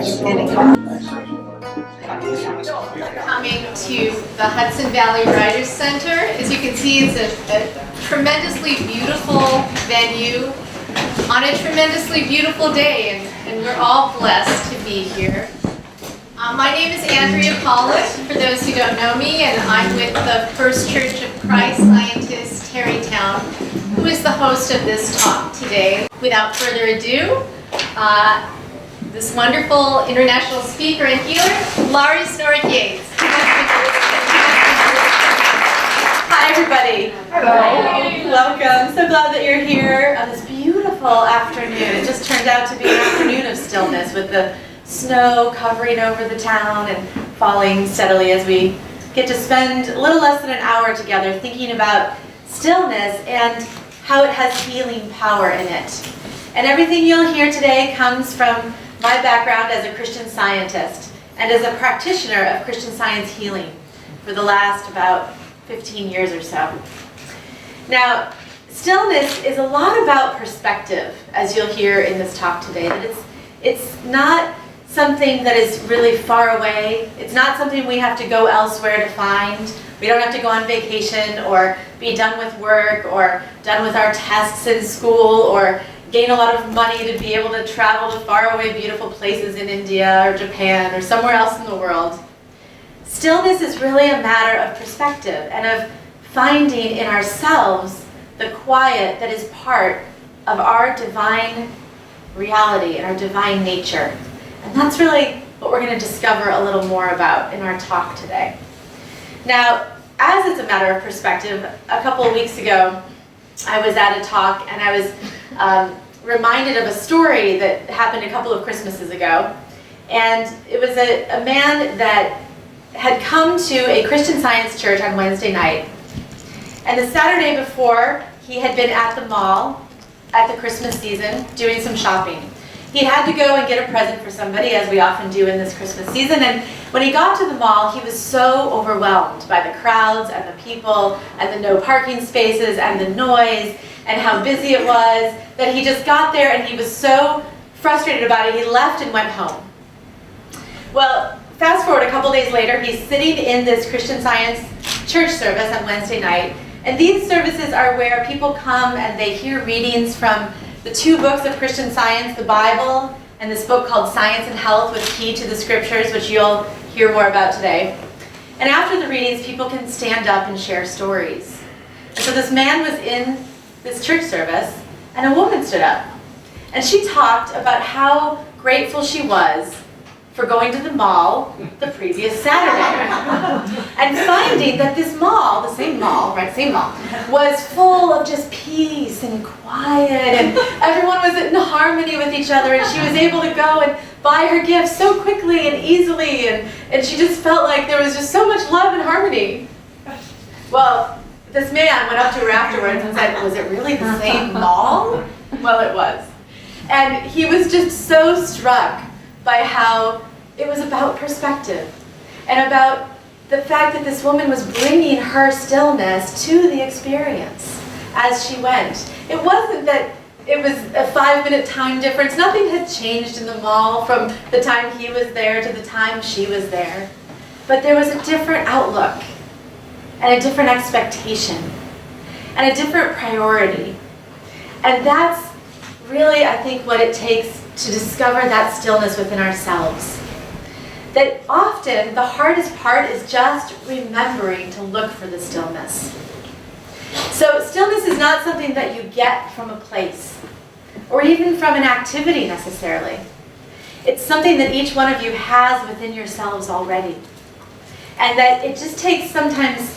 Coming to the Hudson Valley Writers Center. As you can see, it's a tremendously beautiful venue on a tremendously beautiful day, and we're all blessed to be here. My name is Andrea Pollock, for those who don't know me, and I'm with the First Church of Christ Scientist Tarrytown, who is the host of this talk today. Without further ado, this wonderful international speaker and healer, Larissa-Snorek-Yeat. Hi, everybody. Hello. Welcome. So glad that you're here on this beautiful afternoon. It just turned out to be an afternoon of stillness with the snow covering over the town and falling steadily as we get to spend a little less than an hour together thinking about stillness and how it has healing power in it. And everything you'll hear today comes from my background as a Christian Scientist and as a practitioner of Christian Science healing for the last about 15 years or so. Now, stillness is a lot about perspective, as you'll hear in this talk today. That it's not something that is really far away. It's not something we have to go elsewhere to find. We don't have to go on vacation or be done with work or done with our tests in school or gain a lot of money to be able to travel to faraway beautiful places in India or Japan or somewhere else in the world. Stillness is really a matter of perspective and of finding in ourselves the quiet that is part of our divine reality and our divine nature. And that's really what we're going to discover a little more about in our talk today. Now, as it's a matter of perspective, a couple of weeks ago, I was at a talk and I was reminded of a story that happened a couple of Christmases ago. And it was a man that had come to a Christian Science church on Wednesday night. And the Saturday before, he had been at the mall at the Christmas season doing some shopping. He had to go and get a present for somebody, as we often do in this Christmas season. And when he got to the mall, he was so overwhelmed by the crowds and the people and the no parking spaces and the noise and how busy it was that he just got there and he was so frustrated about it, he left and went home. Well, fast forward a couple days later, he's sitting in this Christian Science church service on Wednesday night. And these services are where people come and they hear readings from the two books of Christian Science, the Bible, and this book called Science and Health with Key to the Scriptures, which you'll hear more about today. And after the readings, people can stand up and share stories. And so this man was in this church service, and a woman stood up. And she talked about how grateful she was for going to the mall the previous Saturday. And finding that this mall, the same mall, was full of just peace and quiet, and everyone was in harmony with each other, and she was able to go and buy her gifts so quickly and easily, and she just felt like there was just so much love and harmony. Well, this man went up to her afterwards and said, "Was it really the same mall?" Well, it was. And he was just so struck by how it was about perspective and about the fact that this woman was bringing her stillness to the experience as she went. It wasn't that it was a 5-minute time difference. Nothing had changed in the mall from the time he was there to the time she was there. But there was a different outlook and a different expectation and a different priority. And that's really, I think, what it takes to discover that stillness within ourselves. That often the hardest part is just remembering to look for the stillness. So stillness is not something that you get from a place or even from an activity necessarily. It's something that each one of you has within yourselves already. And that it just takes sometimes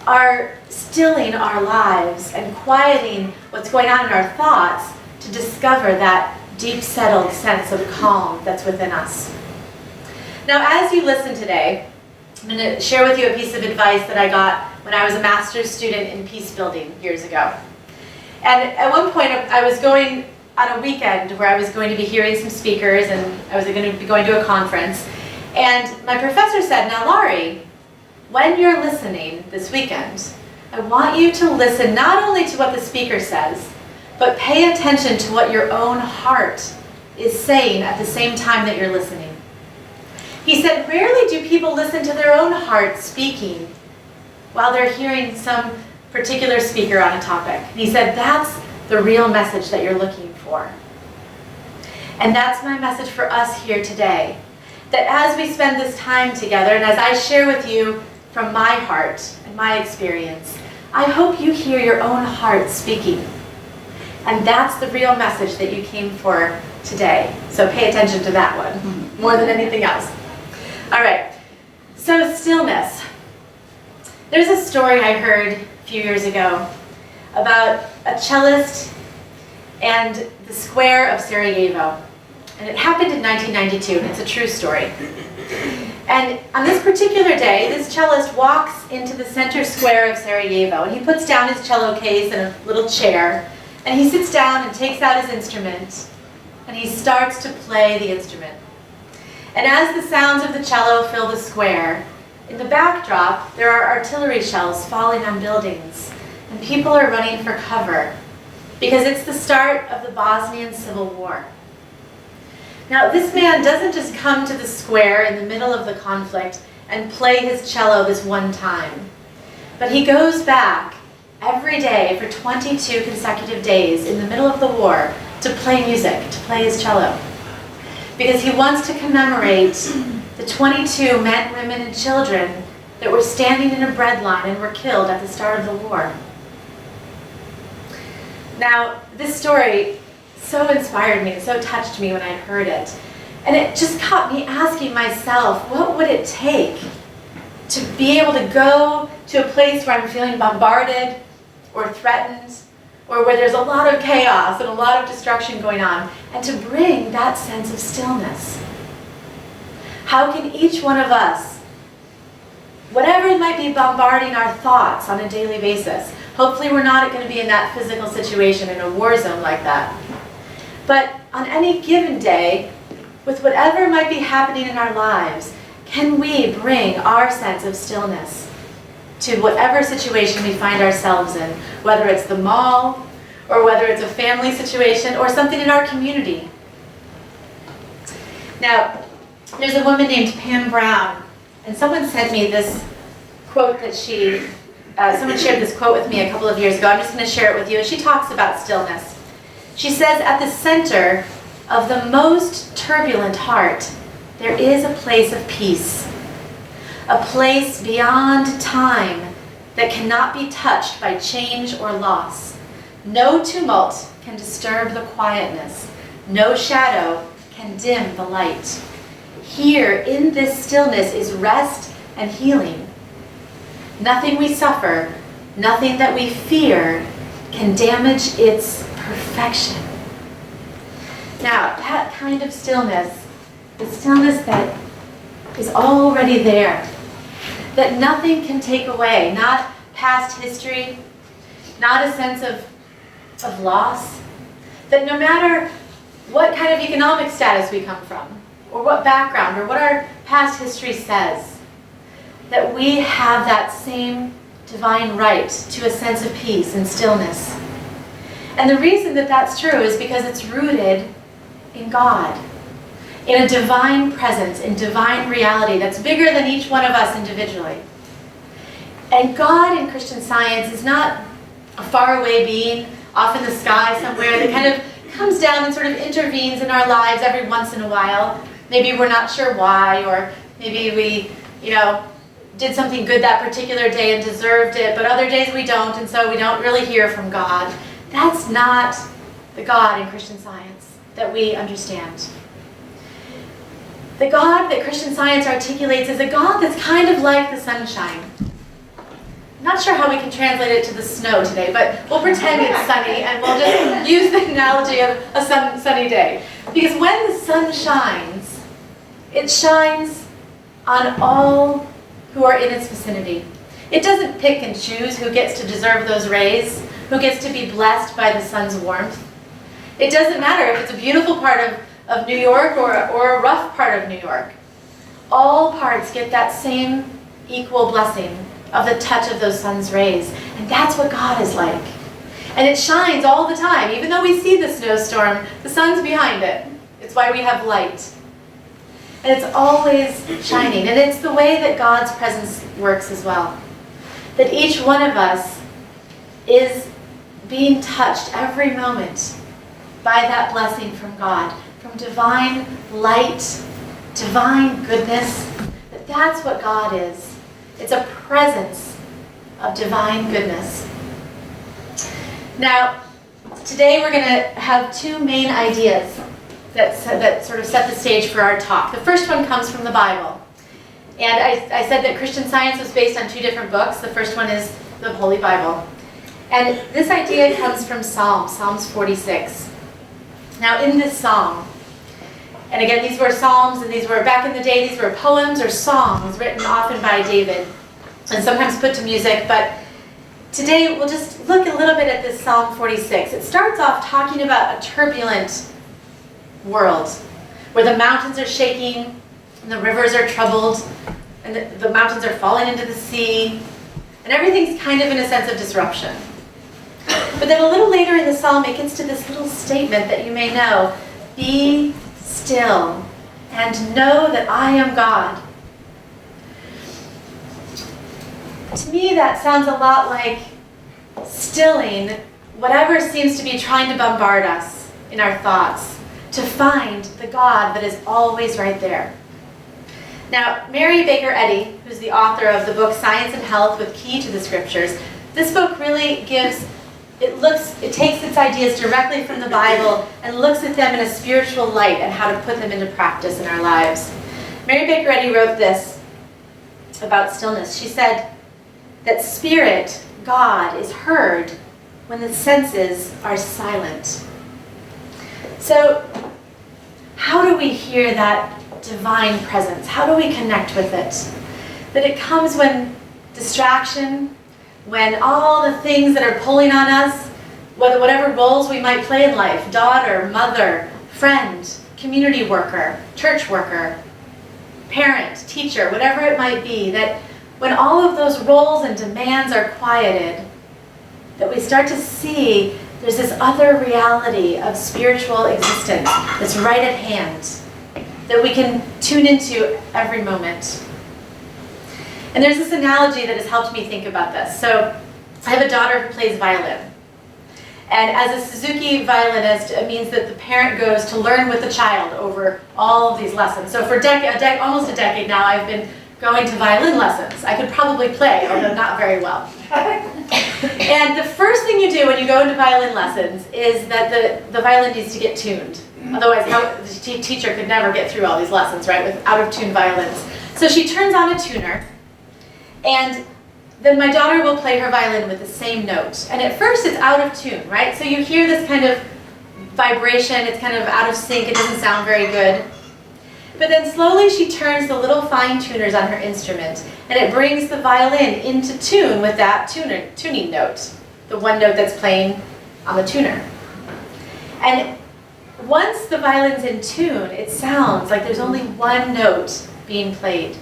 our stilling our lives and quieting what's going on in our thoughts to discover that deep settled sense of calm that's within us. Now, as you listen today, I'm going to share with you a piece of advice that I got when I was a master's student in peace building years ago. And at one point, I was going on a weekend where I was going to be hearing some speakers and I was going to be going to a conference. And my professor said, "Now, Laurie, when you're listening this weekend, I want you to listen not only to what the speaker says, but pay attention to what your own heart is saying at the same time that you're listening. He said, rarely do people listen to their own heart speaking while they're hearing some particular speaker on a topic. And he said, that's the real message that you're looking for. And that's my message for us here today. That as we spend this time together, and as I share with you from my heart and my experience, I hope you hear your own heart speaking. And that's the real message that you came for today. So pay attention to that one, more than anything else. All right, so stillness. There's a story I heard a few years ago about a cellist and the square of Sarajevo. And it happened in 1992, and it's a true story. And on this particular day, this cellist walks into the center square of Sarajevo, and he puts down his cello case in a little chair, and he sits down and takes out his instrument, and he starts to play the instrument. And as the sounds of the cello fill the square, in the backdrop, there are artillery shells falling on buildings, and people are running for cover, because it's the start of the Bosnian Civil War. Now, this man doesn't just come to the square in the middle of the conflict and play his cello this one time, but he goes back every day for 22 consecutive days in the middle of the war to play music, to play his cello, because he wants to commemorate the 22 men, women, and children that were standing in a bread line and were killed at the start of the war. Now, this story so inspired me, so touched me when I heard it. And it just got me asking myself, what would it take to be able to go to a place where I'm feeling bombarded or threatened, or where there's a lot of chaos and a lot of destruction going on, and to bring that sense of stillness? How can each one of us, whatever might be bombarding our thoughts on a daily basis, hopefully we're not going to be in that physical situation in a war zone like that, but on any given day, with whatever might be happening in our lives, can we bring our sense of stillness to whatever situation we find ourselves in, whether it's the mall, or whether it's a family situation, or something in our community? Now, there's a woman named Pam Brown, and someone sent me this quote that someone shared this quote with me a couple of years ago. I'm just going to share it with you. And she talks about stillness. She says, at the center of the most turbulent heart, there is a place of peace, a place beyond time that cannot be touched by change or loss. No tumult can disturb the quietness. No shadow can dim the light. Here, in this stillness, is rest and healing. Nothing we suffer, nothing that we fear, can damage its perfection. Now, that kind of stillness, the stillness that is already there, that nothing can take away, not past history, not a sense of loss, that no matter what kind of economic status we come from, or what background, or what our past history says, that we have that same divine right to a sense of peace and stillness. And the reason that that's true is because it's rooted in God, in a divine presence, in divine reality that's bigger than each one of us individually. And God in Christian Science is not a faraway being off in the sky somewhere that kind of comes down and sort of intervenes in our lives every once in a while. Maybe we're not sure why, or maybe we, did something good that particular day and deserved it, but other days we don't, and so we don't really hear from God. That's not the God in Christian Science that we understand. The God that Christian Science articulates is a God that's kind of like the sunshine. I'm not sure how we can translate it to the snow today, but we'll pretend it's sunny, and we'll just use the analogy of a sunny day. Because when the sun shines, it shines on all who are in its vicinity. It doesn't pick and choose who gets to deserve those rays, who gets to be blessed by the sun's warmth. It doesn't matter if it's a beautiful part of New York or a rough part of New York. All parts get that same equal blessing of the touch of those sun's rays. And that's what God is like. And it shines all the time. Even though we see the snowstorm, the sun's behind it. It's why we have light. And it's always shining. And it's the way that God's presence works as well. That each one of us is being touched every moment by that blessing from God, from divine light, divine goodness. That's what God is. It's a presence of divine goodness. Now, today we're going to have two main ideas that sort of set the stage for our talk. The first one comes from the Bible. And I said that Christian Science was based on two different books. The first one is the Holy Bible. And this idea comes from Psalms 46. Now, in this psalm, and again, these were psalms, and these were, back in the day, these were poems or songs written often by David, and sometimes put to music, but today we'll just look a little bit at this Psalm 46. It starts off talking about a turbulent world, where the mountains are shaking, and the rivers are troubled, and the mountains are falling into the sea, and everything's kind of in a sense of disruption. But then a little later in the psalm, it gets to this little statement that you may know, be still and know that I am God. To me, that sounds a lot like stilling whatever seems to be trying to bombard us in our thoughts to find the God that is always right there. Now, Mary Baker Eddy, who's the author of the book Science and Health with Key to the Scriptures, this book really it takes its ideas directly from the Bible and looks at them in a spiritual light and how to put them into practice in our lives. Mary Baker Eddy wrote this about stillness. She said that spirit, God, is heard when the senses are silent. So, how do we hear that divine presence? How do we connect with it? That it comes when distraction, when all the things that are pulling on us, whatever roles we might play in life, daughter, mother, friend, community worker, church worker, parent, teacher, whatever it might be, that when all of those roles and demands are quieted, that we start to see there's this other reality of spiritual existence that's right at hand, that we can tune into every moment. And there's this analogy that has helped me think about this. So I have a daughter who plays violin. And as a Suzuki violinist, it means that the parent goes to learn with the child over all of these lessons. So for almost a decade now, I've been going to violin lessons. I could probably play, although not very well. And the first thing you do when you go into violin lessons is that the violin needs to get tuned. Otherwise, the teacher could never get through all these lessons, right, with out-of-tune violins. So she turns on a tuner, and then my daughter will play her violin with the same note. And at first it's out of tune, right? So you hear this kind of vibration, it's kind of out of sync, it doesn't sound very good. But then slowly she turns the little fine tuners on her instrument, and it brings the violin into tune with that tuning note, the one note that's playing on the tuner. And once the violin's in tune, it sounds like there's only one note being played.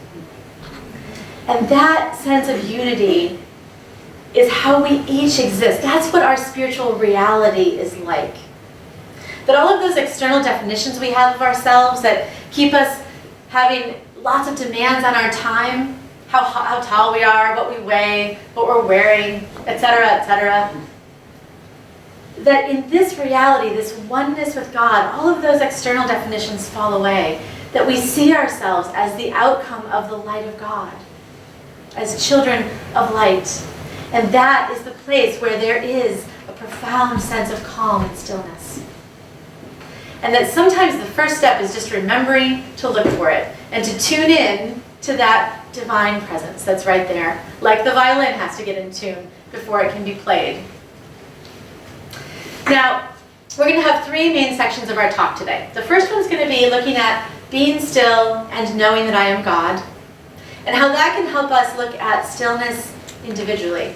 And that sense of unity is how we each exist. That's what our spiritual reality is like. That all of those external definitions we have of ourselves that keep us having lots of demands on our time, how tall we are, what we weigh, what we're wearing, etc., that in this reality, this oneness with God, all of those external definitions fall away. That we see ourselves as the outcome of the light of God, as children of light. And that is the place where there is a profound sense of calm and stillness. And that sometimes the first step is just remembering to look for it and to tune in to that divine presence that's right there, like the violin has to get in tune before it can be played. Now, we're going to have three main sections of our talk today. The first one's going to be looking at being still and knowing that I am God, and how that can help us look at stillness individually,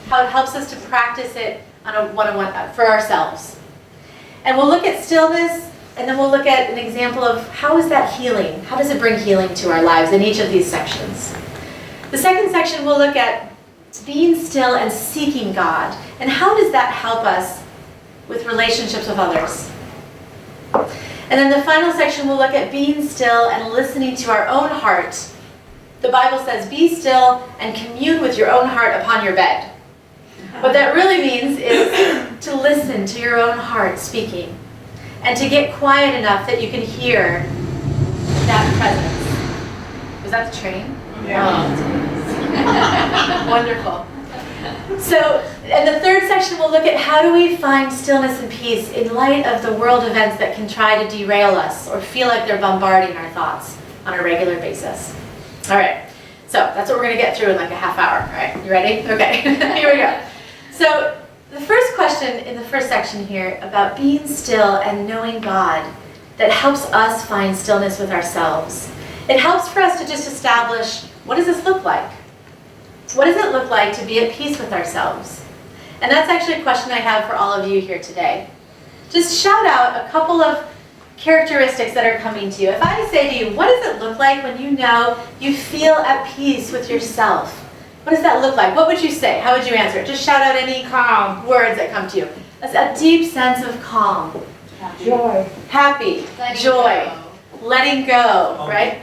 how it helps us to practice it on a one-on-one for ourselves. And we'll look at stillness, and then we'll look at an example of how is that healing? How does it bring healing to our lives in each of these sections? The second section we'll look at being still and seeking God, and how does that help us with relationships with others? And then the final section will look at being still and listening to our own heart. The Bible says, be still and commune with your own heart upon your bed. What that really means is to listen to your own heart speaking and to get quiet enough that you can hear that presence. Was that the train? Yeah. Oh. Wonderful. So, and the third section will look at how do we find stillness and peace in light of the world events that can try to derail us or feel like they're bombarding our thoughts on a regular basis. All right, so that's what we're going to get through in like a half hour. All right, you ready? Okay, here we go. So the first question in the first section here about being still and knowing God that helps us find stillness with ourselves. It helps for us to just establish, what does this look like? What does it look like to be at peace with ourselves? And that's actually a question I have for all of you here today. Just shout out a couple of characteristics that are coming to you. If I say to you, what does it look like when you know you feel at peace with yourself? What does that look like? What would you say? How would you answer it? Just shout out any calm words that come to you. That's a deep sense of calm. Joy. Happy. Letting Joy. go. Letting go, right?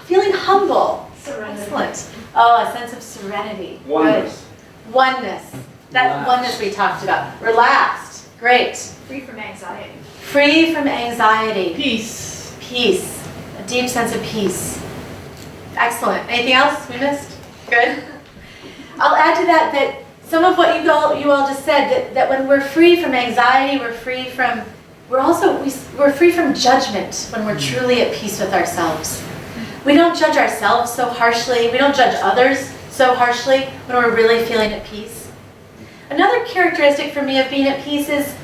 Feeling humble. Serenity. Excellent. Oh, a sense of serenity. Oneness. Good. Oneness. That Relaxed. oneness we talked about. Relaxed. Great. Free from anxiety. Free from anxiety. Peace. Peace. A deep sense of peace. Excellent. Anything else we missed? Good. I'll add to that some of what you all just said, that when we're free from anxiety, we're free from judgment when we're truly at peace with ourselves. We don't judge ourselves so harshly. We don't judge others so harshly when we're really feeling at peace. Another characteristic for me of being at peace is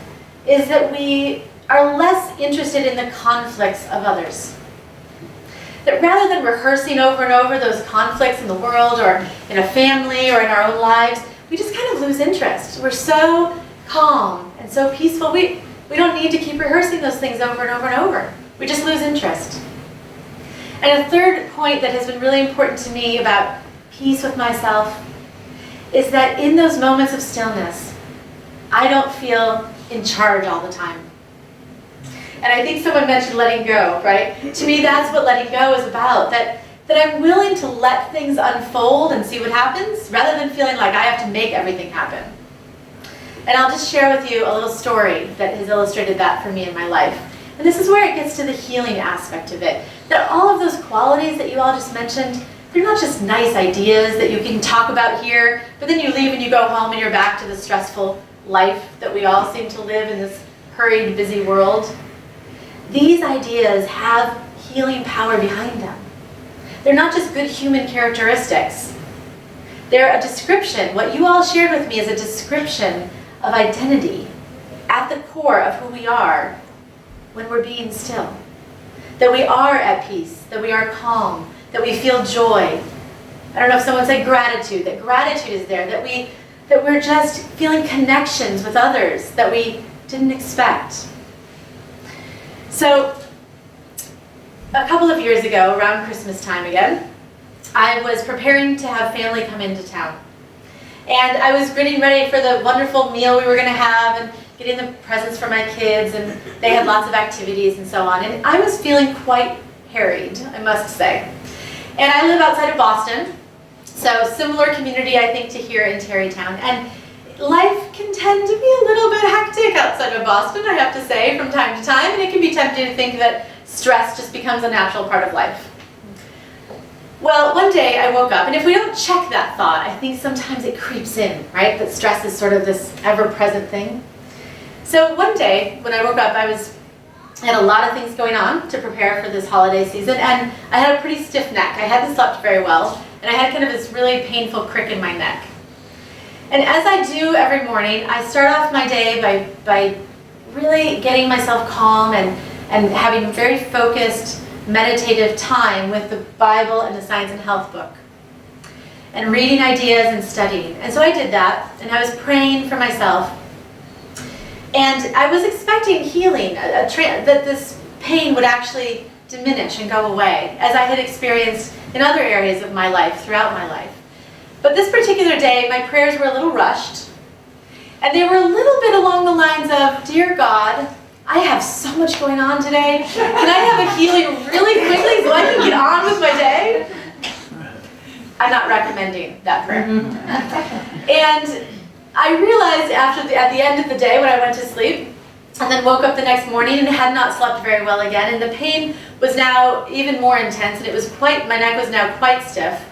that we are less interested in the conflicts of others. That rather than rehearsing over and over those conflicts in the world or in a family or in our own lives, we just kind of lose interest. We're so calm and so peaceful. We don't need to keep rehearsing those things over and over and over. We just lose interest. And a third point that has been really important to me about peace with myself is that in those moments of stillness, I don't feel in charge all the time. And I think someone mentioned letting go, right? To me, that's what letting go is about, that I'm willing to let things unfold and see what happens, rather than feeling like I have to make everything happen. And I'll just share with you a little story that has illustrated that for me in my life. And this is where it gets to the healing aspect of it. That all of those qualities that you all just mentioned, they're not just nice ideas that you can talk about here, but then you leave and you go home and you're back to the stressful life that we all seem to live in this hurried, busy world. These ideas have healing power behind them. They're not just good human characteristics. They're a description. What you all shared with me is a description of identity at the core of who we are when we're being still. That we are at peace, that we are calm, that we feel joy. I don't know if someone said gratitude, that gratitude is there, that we're just feeling connections with others that we didn't expect. So, a couple of years ago, around Christmas time again, I was preparing to have family come into town. And I was getting ready for the wonderful meal we were going to have and getting the presents for my kids, and they had lots of activities and so on. And I was feeling quite harried, I must say. And I live outside of Boston, so similar community, I think, to here in Tarrytown. And life can tend to be a little bit hectic outside of Boston, I have to say, from time to time. And it can be tempting to think that stress just becomes a natural part of life. Well, one day I woke up, and if we don't check that thought, I think sometimes it creeps in, right? That stress is sort of this ever-present thing. So one day, when I woke up, I had a lot of things going on to prepare for this holiday season, and I had a pretty stiff neck. I hadn't slept very well, and I had kind of this really painful crick in my neck. And as I do every morning, I start off my day by really getting myself calm and having very focused, meditative time with the Bible and the Science and Health book, and reading ideas and studying. And so I did that, and I was praying for myself. And I was expecting healing, that this pain would actually diminish and go away, as I had experienced in other areas of my life, throughout my life. But this particular day, my prayers were a little rushed, and they were a little bit along the lines of, "Dear God, I have so much going on today. Can I have a healing really quickly so I can get on with my day? I'm not recommending that prayer. And I realized at the end of the day when I went to sleep, and then woke up the next morning and had not slept very well again, and the pain was now even more intense, and my neck was now quite stiff,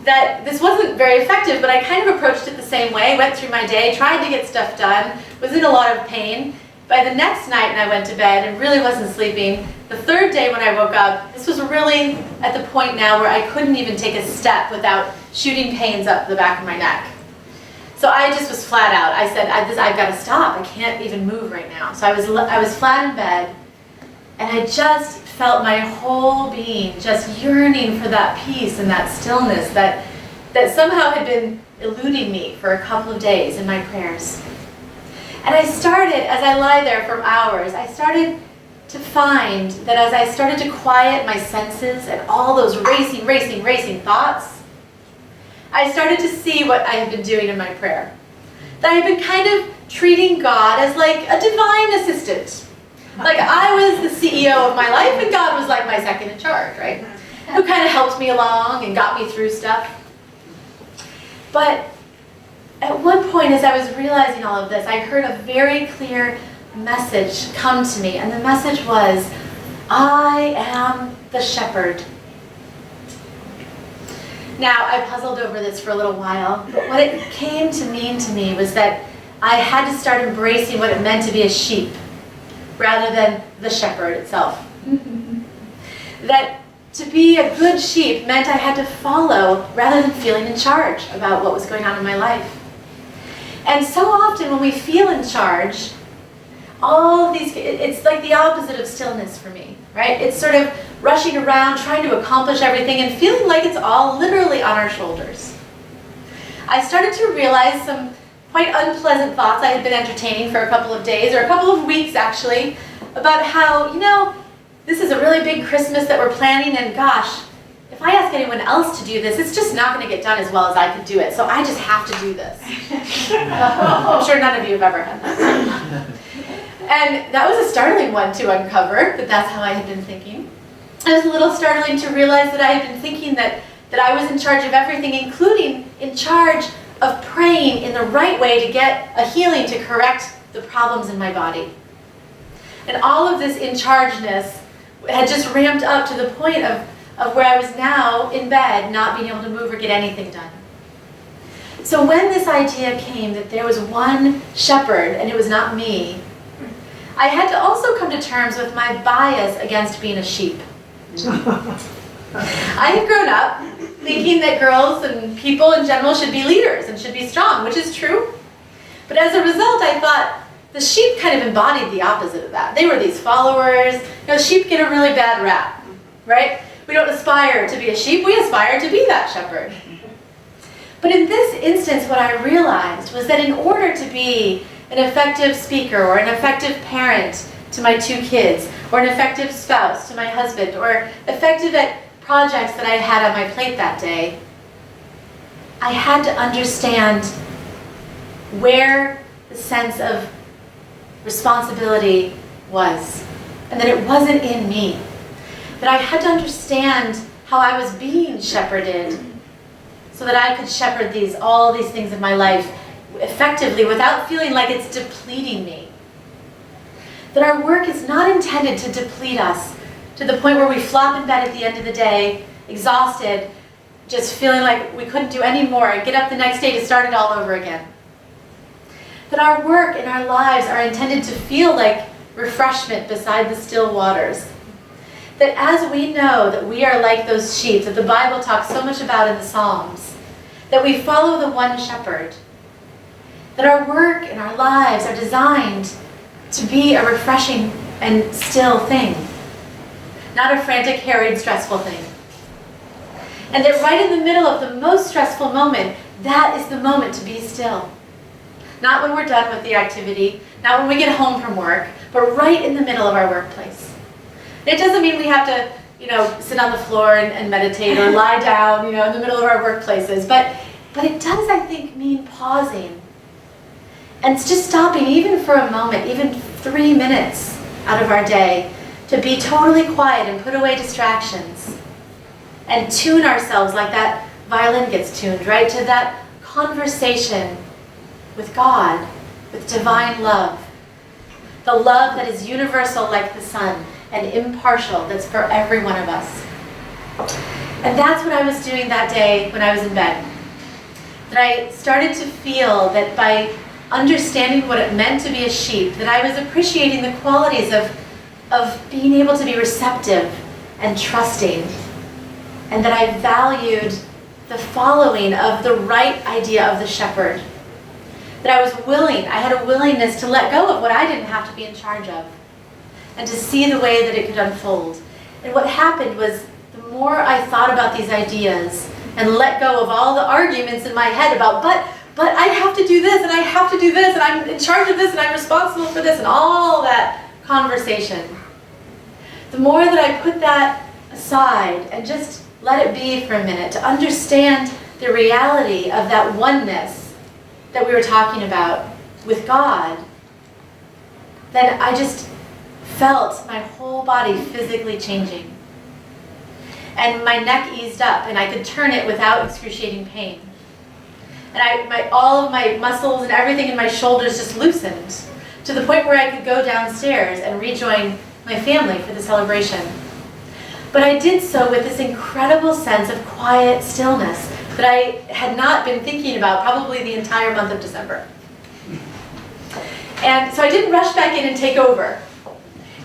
that this wasn't very effective, but I kind of approached it the same way, went through my day, tried to get stuff done, was in a lot of pain. By the next night when I went to bed and really wasn't sleeping, the third day when I woke up, this was really at the point now where I couldn't even take a step without shooting pains up the back of my neck. So I just was flat out. I said, I've got to stop. I can't even move right now. So I was flat in bed, and I just felt my whole being just yearning for that peace and that stillness that somehow had been eluding me for a couple of days in my prayers. And I started, as I lie there for hours, I started to find that as I started to quiet my senses and all those racing thoughts, I started to see what I had been doing in my prayer. That I had been kind of treating God as like a divine assistant. Like I was the CEO of my life and God was like my second in charge, right? Who kind of helped me along and got me through stuff. But at one point as I was realizing all of this, I heard a very clear message come to me. And the message was, I am the shepherd. Now, I puzzled over this for a little while, but what it came to mean to me was that I had to start embracing what it meant to be a sheep, rather than the shepherd itself. That to be a good sheep meant I had to follow, rather than feeling in charge about what was going on in my life. And so often when we feel in charge, all of these, it's like the opposite of stillness for me, right? It's sort of rushing around, trying to accomplish everything, and feeling like it's all literally on our shoulders. I started to realize some quite unpleasant thoughts I had been entertaining for a couple of days, or a couple of weeks actually, about how, this is a really big Christmas that we're planning, and gosh, if I ask anyone else to do this, it's just not going to get done as well as I could do it, so I just have to do this. I'm sure none of you have ever had that. And that was a startling one to uncover, that that's how I had been thinking. It was a little startling to realize that I had been thinking that I was in charge of everything, including in charge of praying in the right way to get a healing to correct the problems in my body. And all of this in chargeness had just ramped up to the point of where I was now in bed, not being able to move or get anything done. So when this idea came that there was one shepherd and it was not me, I had to also come to terms with my bias against being a sheep. I had grown up thinking that girls and people in general should be leaders and should be strong, which is true. But as a result, I thought the sheep kind of embodied the opposite of that. They were these followers. Sheep get a really bad rap, right? We don't aspire to be a sheep, we aspire to be that shepherd. But in this instance, what I realized was that in order to be an effective speaker or an effective parent to my 2 kids, or an effective spouse to my husband, or effective at projects that I had on my plate that day, I had to understand where the sense of responsibility was, and that it wasn't in me. That I had to understand how I was being shepherded so that I could shepherd all these things in my life effectively without feeling like it's depleting me. That our work is not intended to deplete us to the point where we flop in bed at the end of the day, exhausted, just feeling like we couldn't do any more and get up the next day to start it all over again. That our work and our lives are intended to feel like refreshment beside the still waters. That as we know that we are like those sheep that the Bible talks so much about in the Psalms, that we follow the one shepherd, that our work and our lives are designed to be a refreshing and still thing, not a frantic, harried, stressful thing. And that right in the middle of the most stressful moment, that is the moment to be still. Not when we're done with the activity, not when we get home from work, but right in the middle of our workplace. It doesn't mean we have to, sit on the floor and meditate or lie down, in the middle of our workplaces. But it does, I think, mean pausing and just stopping, even for a moment, even 3 minutes out of our day to be totally quiet and put away distractions and tune ourselves like that violin gets tuned, right, to that conversation with God, with divine love. The love that is universal like the sun and impartial, that's for every one of us. And that's what I was doing that day when I was in bed. That I started to feel that by understanding what it meant to be a sheep, that I was appreciating the qualities of being able to be receptive and trusting, and that I valued the following of the right idea of the shepherd. That I was willing, I had a willingness to let go of what I didn't have to be in charge of, and to see the way that it could unfold. And what happened was, the more I thought about these ideas and let go of all the arguments in my head about, but I have to do this, and I have to do this, and I'm in charge of this, and I'm responsible for this, and all that conversation, the more that I put that aside and just let it be for a minute, to understand the reality of that oneness that we were talking about with God, then I just felt my whole body physically changing. And my neck eased up, and I could turn it without excruciating pain. And all of my muscles and everything in my shoulders just loosened, to the point where I could go downstairs and rejoin my family for the celebration. But I did so with this incredible sense of quiet stillness that I had not been thinking about probably the entire month of December. And so I didn't rush back in and take over.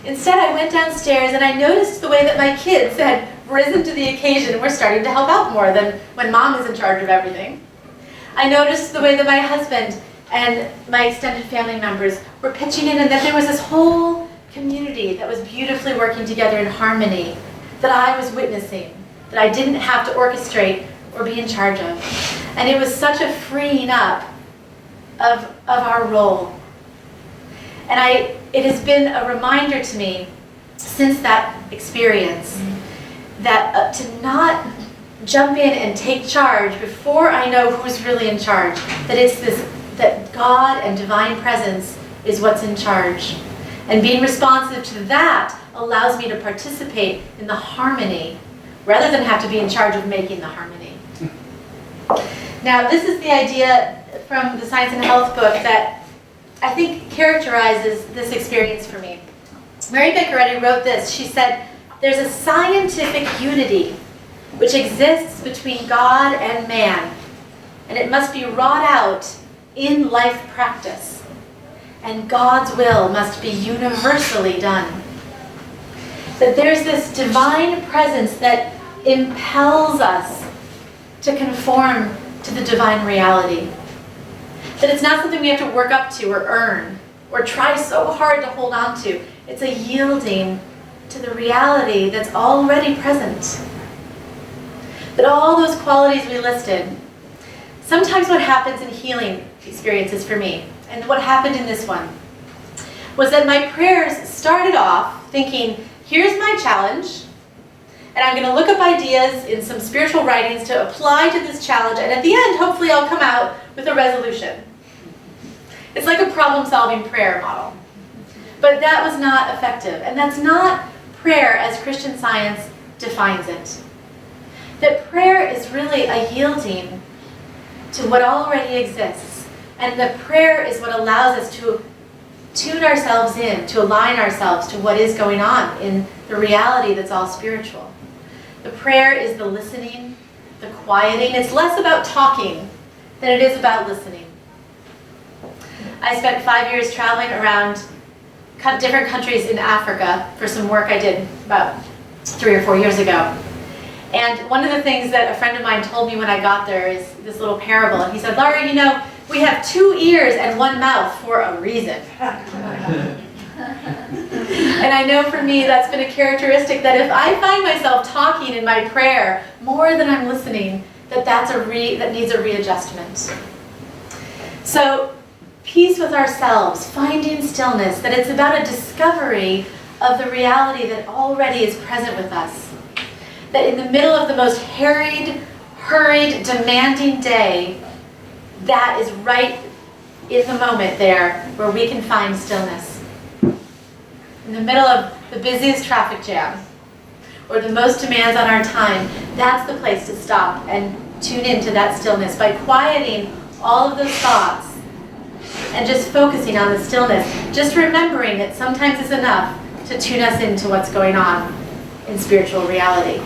Instead, I went downstairs and I noticed the way that my kids had risen to the occasion and were starting to help out more than when mom is in charge of everything. I noticed the way that my husband and my extended family members were pitching in, and that there was this whole community that was beautifully working together in harmony that I was witnessing, that I didn't have to orchestrate or be in charge of. And it was such a freeing up of our role. And it has been a reminder to me since that experience that to not jump in and take charge before I know who's really in charge. That God and divine presence is what's in charge. And being responsive to that allows me to participate in the harmony rather than have to be in charge of making the harmony. Now, this is the idea from the Science and Health book that I think characterizes this experience for me. Mary Beccaretti wrote this. She said, "There's a scientific unity which exists between God and man, and it must be wrought out in life practice, and God's will must be universally done." That there's this divine presence that impels us to conform to the divine reality. That it's not something we have to work up to or earn or try so hard to hold on to. It's a yielding to the reality that's already present. That all those qualities we listed, sometimes what happens in healing experiences for me, and what happened in this one, was that my prayers started off thinking, here's my challenge, and I'm going to look up ideas in some spiritual writings to apply to this challenge, and at the end, hopefully I'll come out with a resolution. It's like a problem-solving prayer model. But that was not effective, and that's not prayer as Christian Science defines it. That prayer is really a yielding to what already exists, and the prayer is what allows us to tune ourselves in, to align ourselves to what is going on in the reality that's all spiritual. The prayer is the listening, the quieting. It's less about talking than it is about listening. I spent 5 years traveling around different countries in Africa for some work I did about 3 or 4 years ago. And one of the things that a friend of mine told me when I got there is this little parable. And he said, "Laura, you know, we have 2 ears and 1 mouth for a reason." And I know for me that's been a characteristic that if I find myself talking in my prayer more than I'm listening, that needs a readjustment. So peace with ourselves, finding stillness, that it's about a discovery of the reality that already is present with us. That in the middle of the most harried, hurried, demanding day, that is right in the moment there where we can find stillness. in the middle of the busiest traffic jam, or the most demands on our time, that's the place to stop and tune into that stillness by quieting all of those thoughts and just focusing on the stillness. Just remembering that sometimes it's enough to tune us into what's going on in spiritual reality.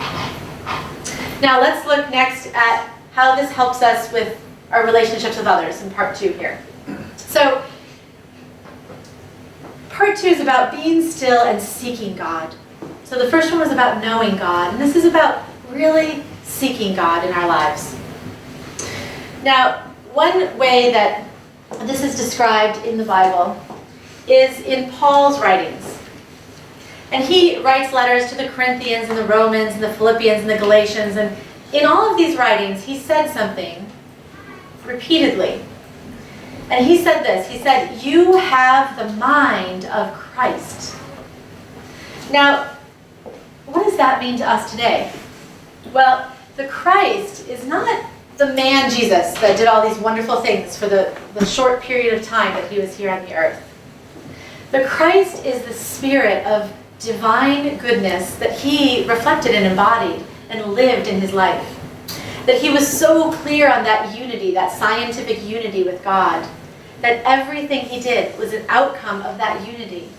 Now let's look next at how this helps us with our relationships with others in part 2 here. So part 2 is about being still and seeking God. So the first one was about knowing God, and this is about really seeking God in our lives. Now, one way that this is described in the Bible is in Paul's writings. And he writes letters to the Corinthians and the Romans and the Philippians and the Galatians, and in all of these writings, he said something repeatedly. And he said this, he said, "You have the mind of Christ." Now, what does that mean to us today? Well, the Christ is not the man Jesus that did all these wonderful things for the short period of time that he was here on the earth. The Christ is the spirit of divine goodness that he reflected and embodied and lived in his life. That he was so clear on that unity, that scientific unity with God, that everything he did was an outcome of that unity.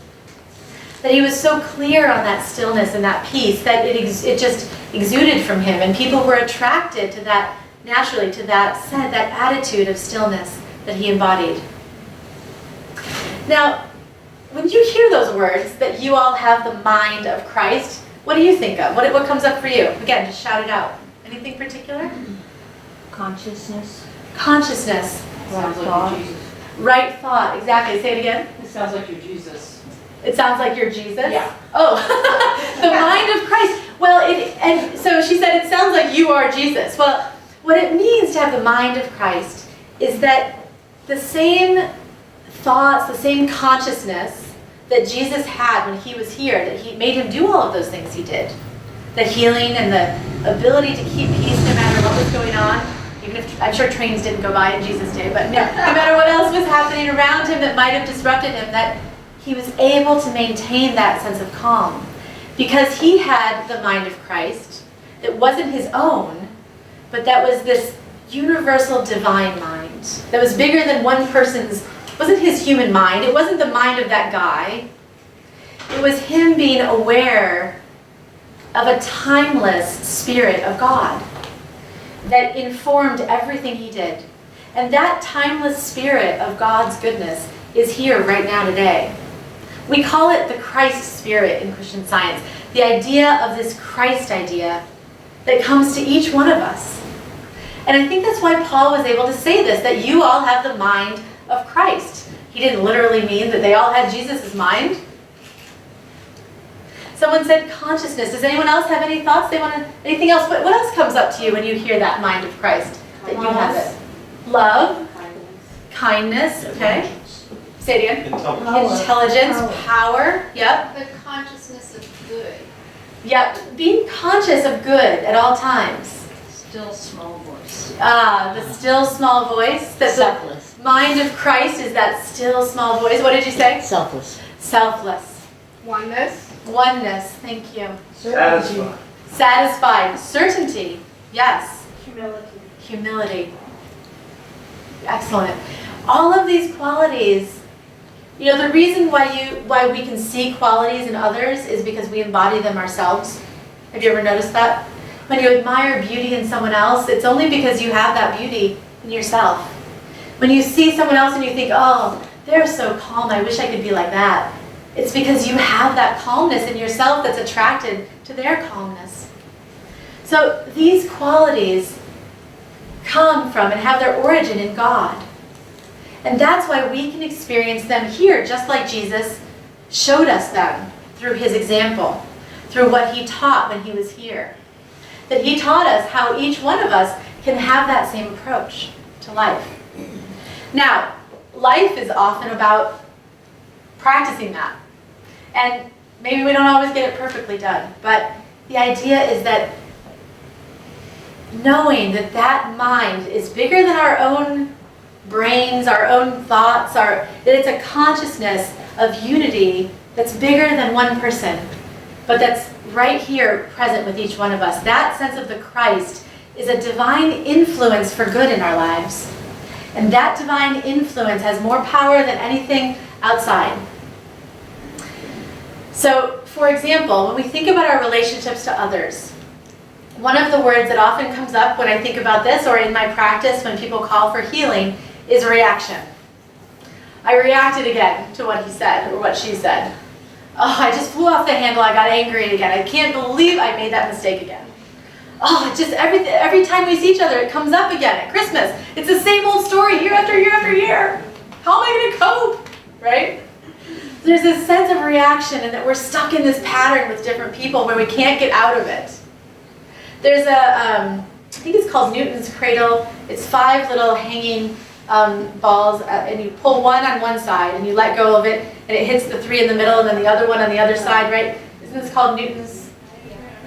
That he was so clear on that stillness and that peace that it just exuded from him, and people were attracted to that, naturally, to that attitude of stillness that he embodied. Now, when you hear those words, that you all have the mind of Christ, what do you think of? What comes up for you? Again, just shout it out. Anything particular? Consciousness. Consciousness. Sounds like you're Jesus. Right thought, exactly. Say it again. It sounds like you're Jesus. It sounds like you're Jesus? Yeah. Oh, the mind of Christ. Well, and so she said, it sounds like you are Jesus. Well, what it means to have the mind of Christ is that the same thoughts, the same consciousness that Jesus had when he was here, that he made him do all of those things he did. The healing and the ability to keep peace no matter what was going on. Even if, I'm sure trains didn't go by in Jesus' day, but no matter what else was happening around him that might have disrupted him, that he was able to maintain that sense of calm. Because he had the mind of Christ that wasn't his own, but that was this universal divine mind that was bigger than one person's. It wasn't his human mind. It wasn't the mind of that guy. It was him being aware of a timeless spirit of God that informed everything he did. And that timeless spirit of God's goodness is here right now today. We call it the Christ spirit in Christian Science. The idea of this Christ idea that comes to each one of us. And I think that's why Paul was able to say this, that you all have the mind of Christ. He didn't literally mean that they all had Jesus' mind. Someone said consciousness. Does anyone else have any thoughts? Anything else? What else comes up to you when you hear that mind of Christ? That you have it? Love. Kindness. Okay. Say it again. Intelligence. Power. Yep. The consciousness of good. Yep. Being conscious of good at all times. Still small voice. The still small voice. That Selfless. the mind of Christ is that still small voice. What did you say? Selfless. Selfless. Oneness. Oneness. Thank you. Satisfied. Satisfied. Certainty. Yes. Humility. Humility. Excellent. All of these qualities, the reason why we can see qualities in others is because we embody them ourselves. Have you ever noticed that? When you admire beauty in someone else, it's only because you have that beauty in yourself. When you see someone else and you think, oh, they're so calm, I wish I could be like that. It's because you have that calmness in yourself that's attracted to their calmness. So these qualities come from and have their origin in God. And that's why we can experience them here, just like Jesus showed us them through his example, through what he taught when he was here. That he taught us how each one of us can have that same approach to life. Now, life is often about practicing that. And maybe we don't always get it perfectly done, but the idea is that knowing that that mind is bigger than our own brains, our own thoughts, that it's a consciousness of unity that's bigger than one person, but that's right here present with each one of us. That sense of the Christ is a divine influence for good in our lives. And that divine influence has more power than anything outside. So, for example, when we think about our relationships to others, one of the words that often comes up when I think about this, or in my practice when people call for healing, is reaction. I reacted again to what he said or what she said. Oh, I just flew off the handle. I got angry again. I can't believe I made that mistake again. Oh, just every time we see each other, it comes up again. At Christmas, it's the same old story year after year after year. How am I going to cope? Right? There's this sense of reaction and that we're stuck in this pattern with different people where we can't get out of it. There's I think it's called Newton's Cradle. It's 5 little hanging balls, and you pull one on one side and you let go of it, and it hits the 3 in the middle, and then the other one on the other side, right? Isn't this called Newton's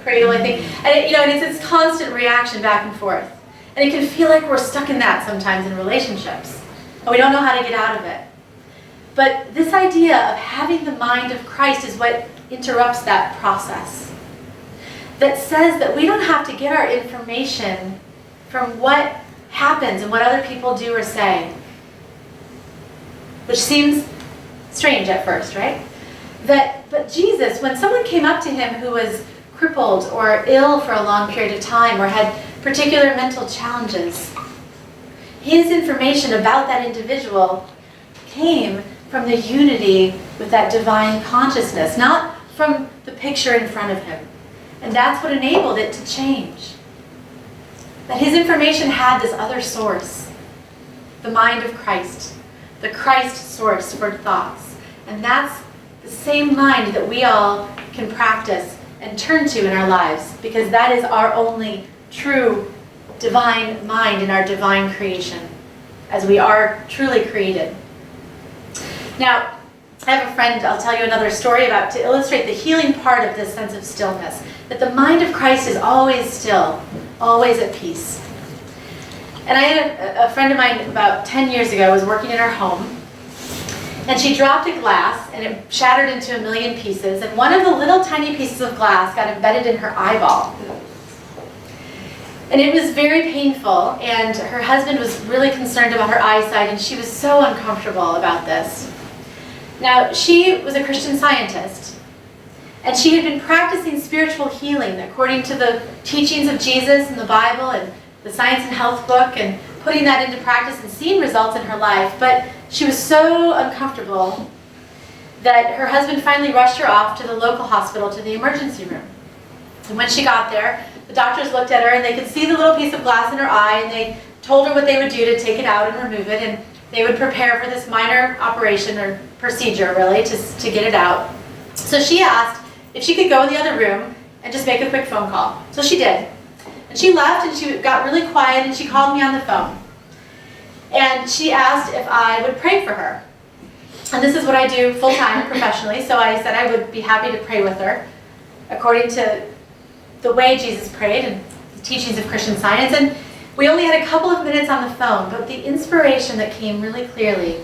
Cradle, I think? And and it's this constant reaction back and forth. And it can feel like we're stuck in that sometimes in relationships, and we don't know how to get out of it. But this idea of having the mind of Christ is what interrupts that process. That says that we don't have to get our information from what happens and what other people do or say. Which seems strange at first, right? But Jesus, when someone came up to him who was crippled or ill for a long period of time or had particular mental challenges, his information about that individual came from the unity with that divine consciousness, not from the picture in front of him. And that's what enabled it to change. That his information had this other source, the mind of Christ, the Christ source for thoughts. And that's the same mind that we all can practice and turn to in our lives, because that is our only true divine mind in our divine creation, as we are truly created. Now, I have a friend, I'll tell you another story about, to illustrate the healing part of this sense of stillness, that the mind of Christ is always still, always at peace. And I had a friend of mine about 10 years ago was working in her home, and she dropped a glass, and it shattered into 1,000,000 pieces, and one of the little tiny pieces of glass got embedded in her eyeball. And it was very painful, and her husband was really concerned about her eyesight, and she was so uncomfortable about this. Now, she was a Christian Scientist, and she had been practicing spiritual healing according to the teachings of Jesus and the Bible and the Science and Health book, and putting that into practice and seeing results in her life. But she was so uncomfortable that her husband finally rushed her off to the local hospital, to the emergency room. And when she got there, the doctors looked at her, and they could see the little piece of glass in her eye, and they told her what they would do to take it out and remove it, and they would prepare for this minor operation or procedure, really, to get it out. So she asked if she could go in the other room and just make a quick phone call. So she did. And she left, and she got really quiet, and she called me on the phone. And she asked if I would pray for her. And this is what I do full-time professionally, so I said I would be happy to pray with her according to the way Jesus prayed and the teachings of Christian Science. And we only had a couple of minutes on the phone, but the inspiration that came really clearly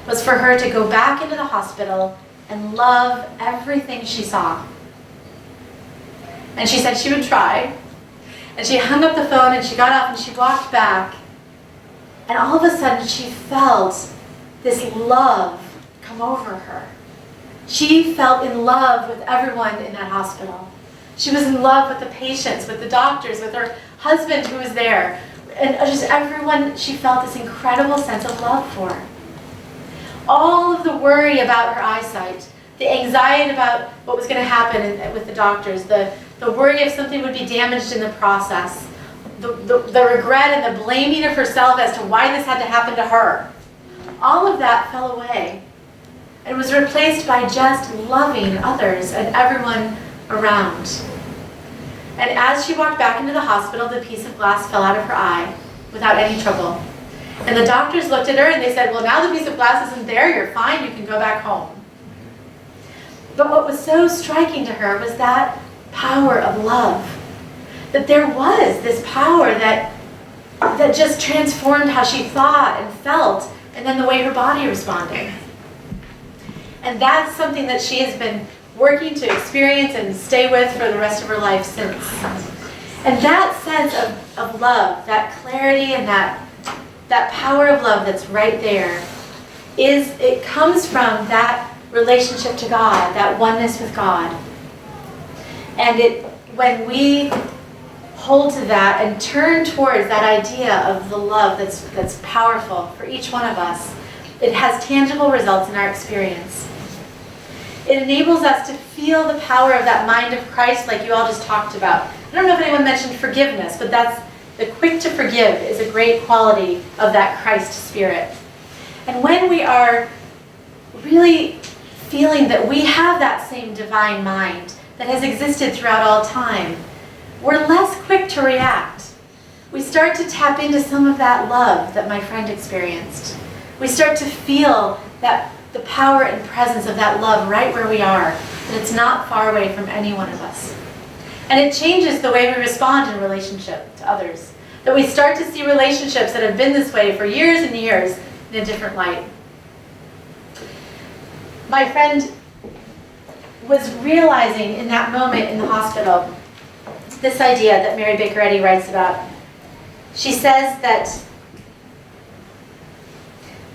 was for her to go back into the hospital and love everything she saw. And she said she would try. And she hung up the phone, and she got up, and she walked back. And all of a sudden, she felt this love come over her. She felt in love with everyone in that hospital. She was in love with the patients, with the doctors, with her husband who was there. And just everyone, she felt this incredible sense of love for. All of the worry about her eyesight, the anxiety about what was going to happen with the doctors, the worry if something would be damaged in the process, the regret and the blaming of herself as to why this had to happen to her. All of that fell away and was replaced by just loving others and everyone around. And as she walked back into the hospital, the piece of glass fell out of her eye without any trouble. And the doctors looked at her and they said, well, now the piece of glass isn't there, you're fine, you can go back home. But what was so striking to her was that power of love. That there was this power that just transformed how she thought and felt, and then the way her body responded. And that's something that she has been working to experience and stay with for the rest of her life since. And that sense of love, that clarity and that power of love that's right there, it comes from that relationship to God, that oneness with God. And when we hold to that and turn towards that idea of the love that's powerful for each one of us, it has tangible results in our experience. It enables us to feel the power of that mind of Christ like you all just talked about. I don't know if anyone mentioned forgiveness, but that's the quick to forgive is a great quality of that Christ spirit. And when we are really feeling that we have that same divine mind that has existed throughout all time, we're less quick to react. We start to tap into some of that love that my friend experienced. We start to feel that the power and presence of that love right where we are, that it's not far away from any one of us. And it changes the way we respond in relationship to others. That we start to see relationships that have been this way for years and years in a different light. My friend was realizing in that moment in the hospital this idea that Mary Baker Eddy writes about. She says that,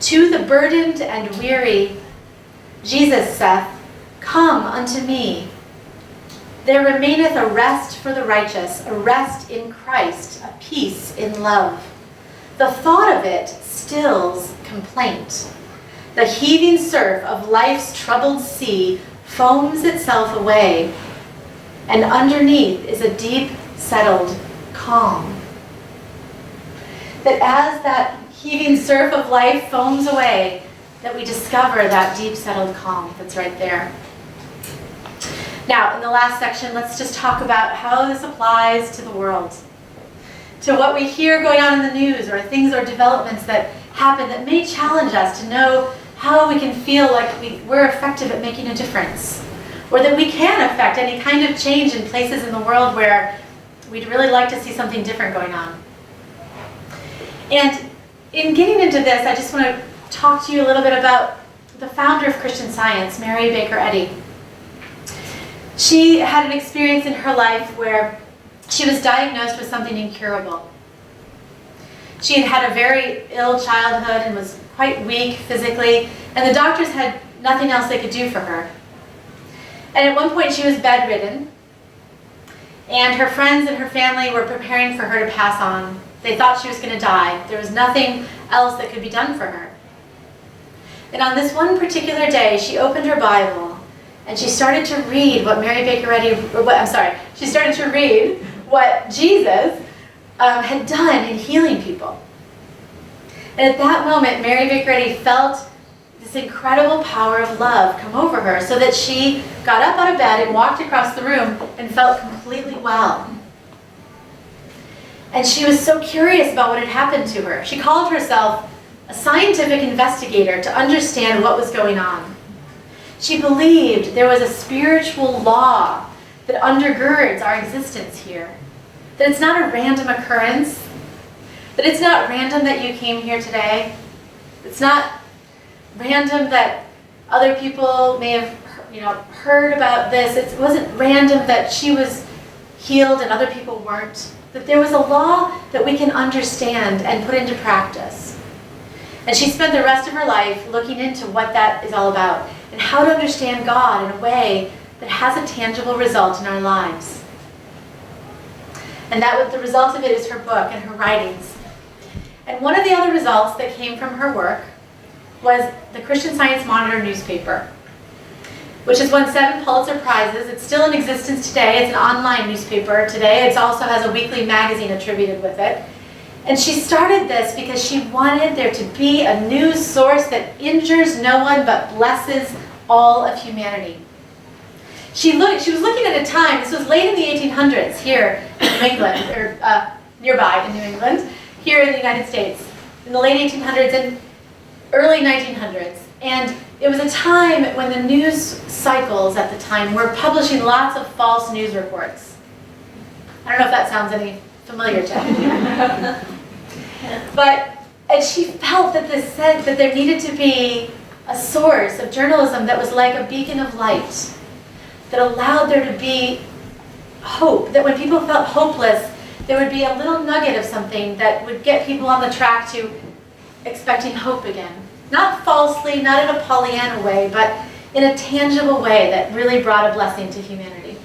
"To the burdened and weary, Jesus saith, Come unto me. There remaineth a rest for the righteous, a rest in Christ, a peace in love. The thought of it stills complaint. The heaving surf of life's troubled sea foams itself away, and underneath is a deep, settled calm." That as that heaving surf of life foams away, that we discover that deep, settled calm that's right there. Now, in the last section, let's just talk about how this applies to the world. To what we hear going on in the news, or things or developments that happen that may challenge us to know how we can feel like we're effective at making a difference. Or that we can affect any kind of change in places in the world where we'd really like to see something different going on. And in getting into this, I just want to talk to you a little bit about the founder of Christian Science, Mary Baker Eddy. She had an experience in her life where she was diagnosed with something incurable. She had had a very ill childhood and was quite weak physically, and the doctors had nothing else they could do for her. And at one point she was bedridden, and her friends and her family were preparing for her to pass on. They thought she was going to die. There was nothing else that could be done for her. And on this one particular day, she opened her Bible, and she started to read what she started to read what Jesus had done in healing people. And at that moment, Mary Baker Eddy felt this incredible power of love come over her, so that she got up out of bed and walked across the room and felt completely well. And she was so curious about what had happened to her. She called herself a scientific investigator to understand what was going on. She believed there was a spiritual law that undergirds our existence here. That it's not a random occurrence. That it's not random that you came here today. It's not random that other people may have heard about this. It wasn't random that she was healed and other people weren't. That there was a law that we can understand and put into practice. And she spent the rest of her life looking into what that is all about and how to understand God in a way that has a tangible result in our lives. And the result of it is her book and her writings. And one of the other results that came from her work was the Christian Science Monitor newspaper, which has won 7 Pulitzer Prizes. It's still in existence today. It's an online newspaper today. It also has a weekly magazine attributed with it. And she started this because she wanted there to be a news source that injures no one but blesses all of humanity. She was looking at a time, this was late in the 1800s here in New England, or nearby in New England, here in the United States, in the late 1800s and early 1900s. And it was a time when the news cycles at the time were publishing lots of false news reports. I don't know if that sounds any familiar to you. And she felt that this sense that there needed to be a source of journalism that was like a beacon of light, that allowed there to be hope, that when people felt hopeless, there would be a little nugget of something that would get people on the track to expecting hope again. Not falsely, not in a Pollyanna way, but in a tangible way that really brought a blessing to humanity.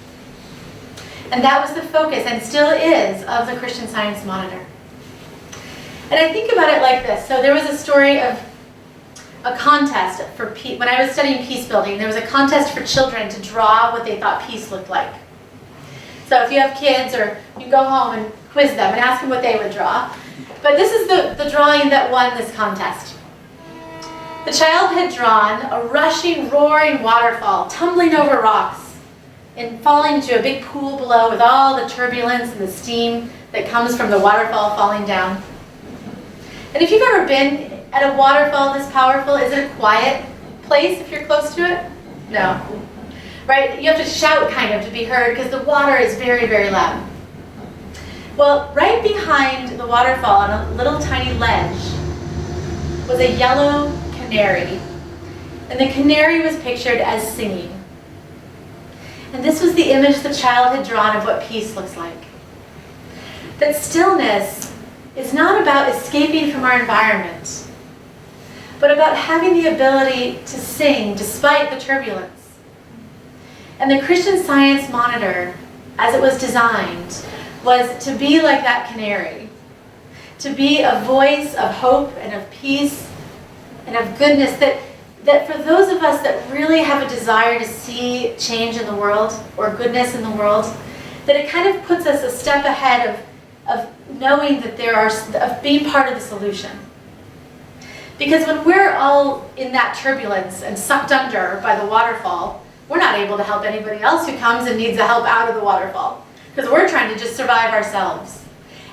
And that was the focus, and still is, of the Christian Science Monitor. And I think about it like this. So there was a story of a contest for peace. When I was studying peace building, there was a contest for children to draw what they thought peace looked like. So if you have kids, or you can go home and quiz them and ask them what they would draw. But this is the drawing that won this contest. The child had drawn a rushing, roaring waterfall, tumbling over rocks and falling into a big pool below with all the turbulence and the steam that comes from the waterfall falling down. And if you've ever been at a waterfall this powerful, is it a quiet place if you're close to it? No. Right? You have to shout kind of to be heard because the water is very, very loud. Well, right behind the waterfall on a little tiny ledge was a yellow canary. And the canary was pictured as singing. And this was the image the child had drawn of what peace looks like. That stillness is not about escaping from our environment, but about having the ability to sing despite the turbulence. And the Christian Science Monitor, as it was designed, was to be like that canary, to be a voice of hope and of peace and of goodness, that for those of us that really have a desire to see change in the world or goodness in the world, that it kind of puts us a step ahead of knowing that of being part of the solution. Because when we're all in that turbulence and sucked under by the waterfall, we're not able to help anybody else who comes and needs the help out of the waterfall, because we're trying to just survive ourselves.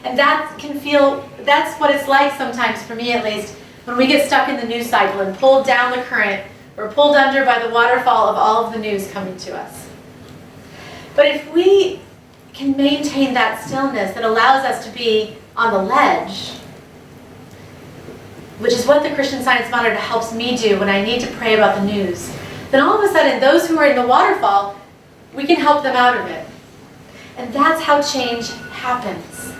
And that's what it's like sometimes, for me at least, when we get stuck in the news cycle and pulled down the current, or pulled under by the waterfall of all of the news coming to us. But if we can maintain that stillness that allows us to be on the ledge, which is what the Christian Science Monitor helps me do when I need to pray about the news, then all of a sudden those who are in the waterfall, we can help them out of it. And that's how change happens.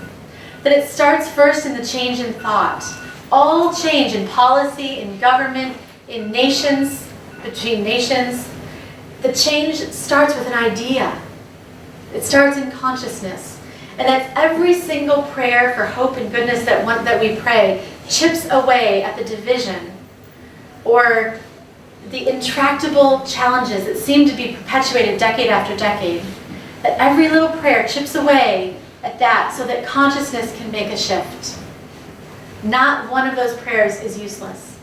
That it starts first in the change in thought. All change in policy, in government, in nations, between nations, the change starts with an idea. It starts in consciousness. And that's every single prayer for hope and goodness that we pray chips away at the division or the intractable challenges that seem to be perpetuated decade after decade. That every little prayer chips away at that so that consciousness can make a shift. Not one of those prayers is useless.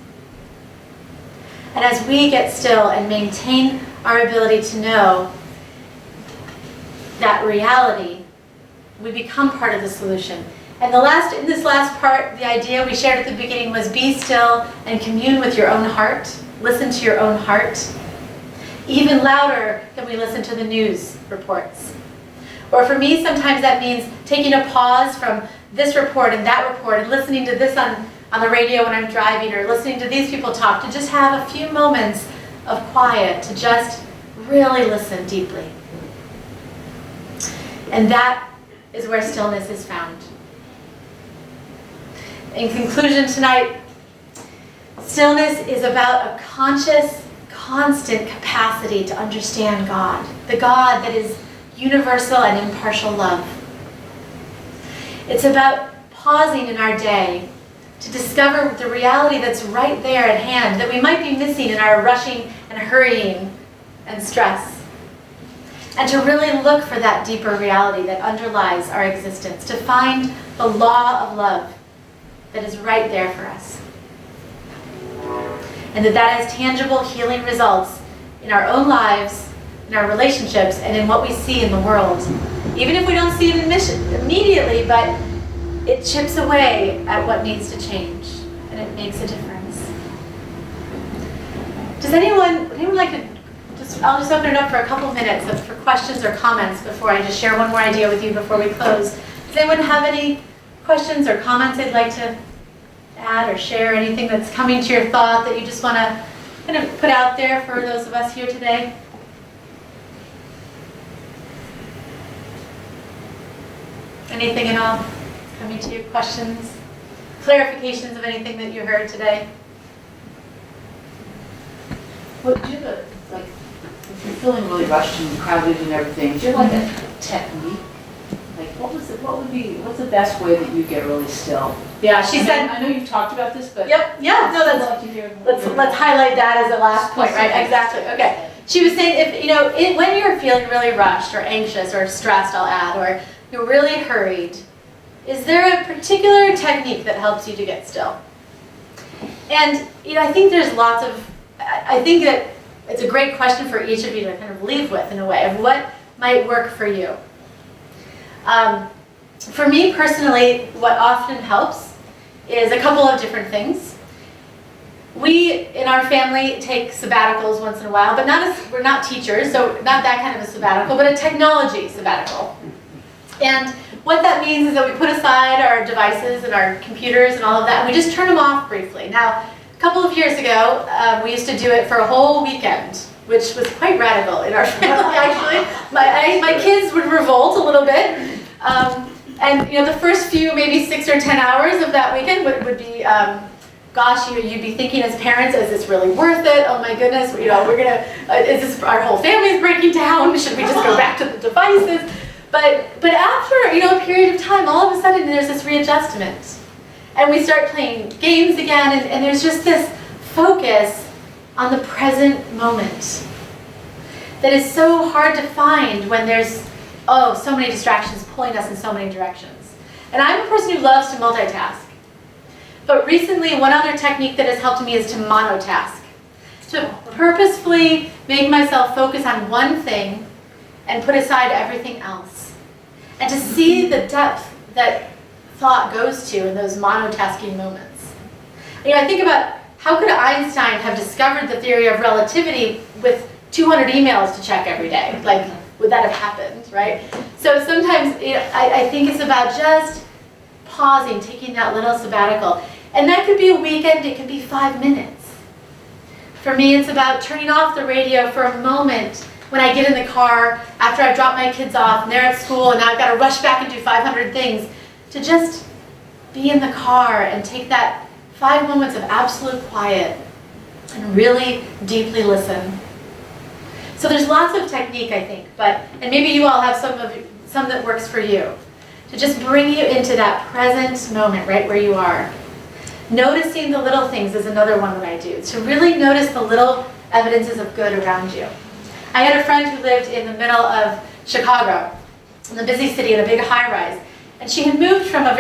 And as we get still and maintain our ability to know that reality, we become part of the solution. And in this last part, the idea we shared at the beginning was be still and commune with your own heart. Listen to your own heart. Even louder than we listen to the news reports. Or for me, sometimes that means taking a pause from this report and that report and listening to this on the radio when I'm driving, or listening to these people talk, to just have a few moments of quiet, to just really listen deeply. And that is where stillness is found. In conclusion tonight, stillness is about a conscious, constant capacity to understand God, the God that is universal and impartial love. It's about pausing in our day to discover the reality that's right there at hand that we might be missing in our rushing and hurrying and stress. And to really look for that deeper reality that underlies our existence, to find the law of love that is right there for us. And that has tangible healing results in our own lives, in our relationships, and in what we see in the world. Even if we don't see it immediately, but it chips away at what needs to change, and it makes a difference. Would anyone like to, I'll just open it up for a couple minutes for questions or comments before I just share one more idea with you before we close. Does anyone have any questions or comments they'd like to add or share, anything that's coming to your thought that you just want to kind of put out there for those of us here today? Anything at all coming to you? Questions? Clarifications of anything that you heard today? Well, do you have a, like, if you're feeling really rushed and crowded and everything, do you have like a technique? Like, what's the best way that you get really still? Yeah, she said. I know you've talked about this, but. Yep. Yeah. No, I'd that's. love to hear. Let's highlight that as a last point, right? Exactly. Okay. She was saying if when you're feeling really rushed or anxious or stressed, I'll add, or you're really hurried, is there a particular technique that helps you to get still? And I think there's lots of. I think that it's a great question for each of you to kind of leave with in a way of what might work for you. For me personally, what often helps is a couple of different things. We, in our family, take sabbaticals once in a while, but we're not teachers, so not that kind of a sabbatical, but a technology sabbatical. And what that means is that we put aside our devices and our computers and all of that, and we just turn them off briefly. Now, a couple of years ago, we used to do it for a whole weekend, which was quite radical in our family, actually. My kids would revolt a little bit. And the first few, maybe 6 or 10 hours of that weekend would be, gosh, you'd be thinking as parents, is this really worth it? Oh my goodness, we're gonna, is this, our whole family's breaking down? Should we just go back to the devices? But after, a period of time, all of a sudden there's this readjustment. And we start playing games again, and there's just this focus on the present moment that is so hard to find when there's so many distractions pulling us in so many directions. And I'm a person who loves to multitask. But recently, one other technique that has helped me is to monotask. To purposefully make myself focus on one thing and put aside everything else. And to see the depth that thought goes to in those monotasking moments. I think about how could Einstein have discovered the theory of relativity with 200 emails to check every day? Like, would that have happened, right? So sometimes I think it's about just pausing, taking that little sabbatical. And that could be a weekend, it could be 5 minutes. For me, it's about turning off the radio for a moment when I get in the car after I've dropped my kids off and they're at school and now I've got to rush back and do 500 things, to just be in the car and take that 5 moments of absolute quiet and really deeply listen. So there's lots of technique, I think, and maybe you all have some that works for you, to just bring you into that present moment right where you are. Noticing the little things is another one that I do, to really notice the little evidences of good around you. I had a friend who lived in the middle of Chicago, in the busy city, in a big high-rise, and she had moved from a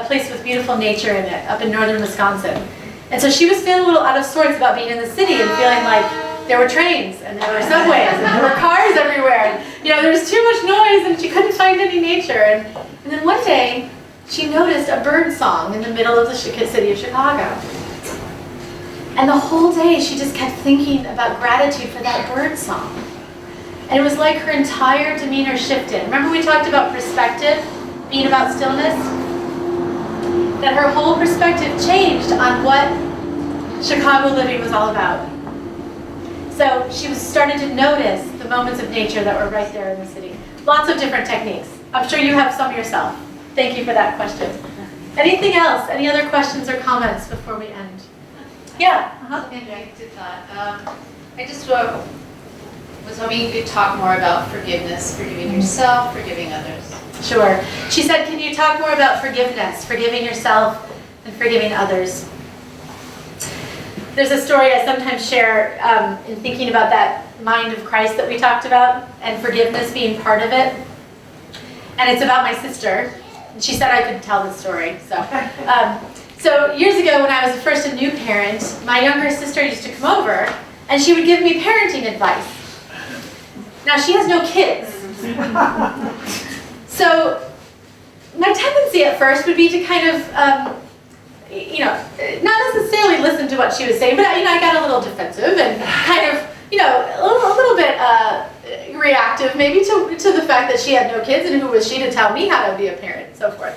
place with beautiful nature in it, up in northern Wisconsin. And so she was feeling a little out of sorts about being in the city and feeling like there were trains and there were subways and there were cars everywhere. And, there was too much noise and she couldn't find any nature. And then one day, she noticed a bird song in the middle of the city of Chicago. And the whole day, she just kept thinking about gratitude for that bird song. And it was like her entire demeanor shifted. Remember we talked about perspective being about stillness? That her whole perspective changed on what Chicago living was all about. So she was starting to notice the moments of nature that were right there in the city. Lots of different techniques. I'm sure you have some yourself. Thank you for that question. Anything else? Any other questions or comments before we end? Yeah. Interesting thought. I just was hoping you could talk more about forgiveness, forgiving yourself, forgiving others. Sure. She said, can you talk more about forgiveness, forgiving yourself and forgiving others? There's a story I sometimes share in thinking about that mind of Christ that we talked about and forgiveness being part of it. And it's about my sister. She said I could tell this story. So years ago when I was first a new parent, my younger sister used to come over and she would give me parenting advice. Now she has no kids. So my tendency at first would be to kind of, not necessarily listen to what she was saying, but I got a little defensive and kind of, a little bit reactive maybe to the fact that she had no kids and who was she to tell me how to be a parent and so forth.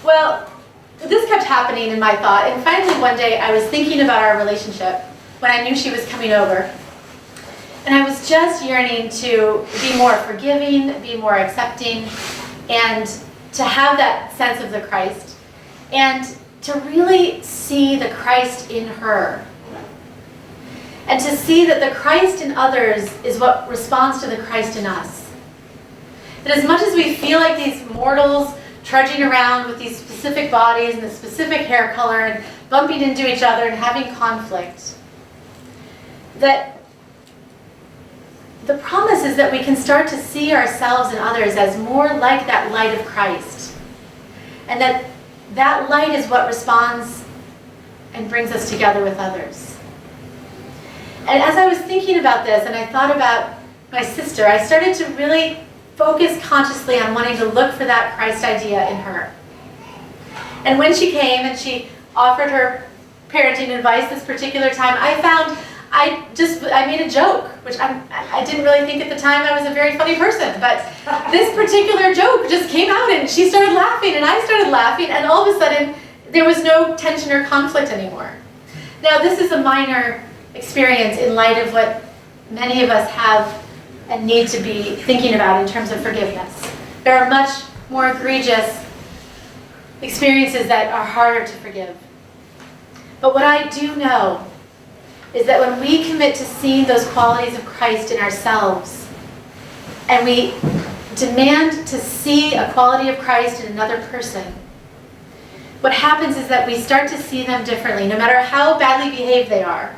Well, this kept happening in my thought, and finally one day I was thinking about our relationship when I knew she was coming over. And I was just yearning to be more forgiving, be more accepting, and to have that sense of the Christ, and to really see the Christ in her. And to see that the Christ in others is what responds to the Christ in us. That as much as we feel like these mortals trudging around with these specific bodies and this specific hair color and bumping into each other and having conflict, that the promise is that we can start to see ourselves and others as more like that light of Christ. And that that light is what responds and brings us together with others. And as I was thinking about this and I thought about my sister, I started to really focus consciously on wanting to look for that Christ idea in her. And when she came and she offered her parenting advice this particular time, I found I made a joke, which I didn't really think at the time I was a very funny person, but this particular joke just came out and she started laughing and I started laughing, and all of a sudden there was no tension or conflict anymore. Now this is a minor experience in light of what many of us have and need to be thinking about in terms of forgiveness. There are much more egregious experiences that are harder to forgive. But what I do know is that when we commit to seeing those qualities of Christ in ourselves, and we demand to see a quality of Christ in another person, what happens is that we start to see them differently, no matter how badly behaved they are,